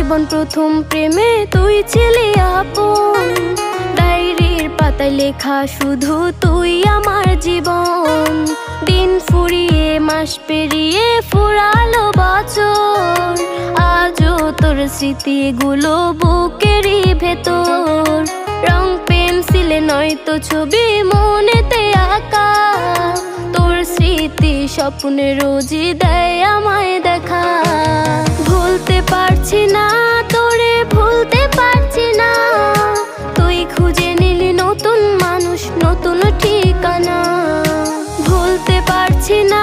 জীবন প্রথম প্রেমে তুই ছিলি আপন, ডায়েরির পাতায় লেখা শুধু তুই আমার জীবন। দিন ফুরিয়ে মাস পেরিয়ে ফুরালো বছর, আজও তোর স্মৃতিগুলো বুকেরই ভেতর। রং পেন্সিলে নয়তো ছবি মনেতে আঁকা, তোর স্মৃতি স্বপ্নে রোজই দেয় আমায় দেখা। ভুলতে পারছি না তোরে, ভুলতে পারছি না, তুই খুঁজে নিলি নতুন মানুষ, নতুন ঠিকানা। ভুলতে পারছি না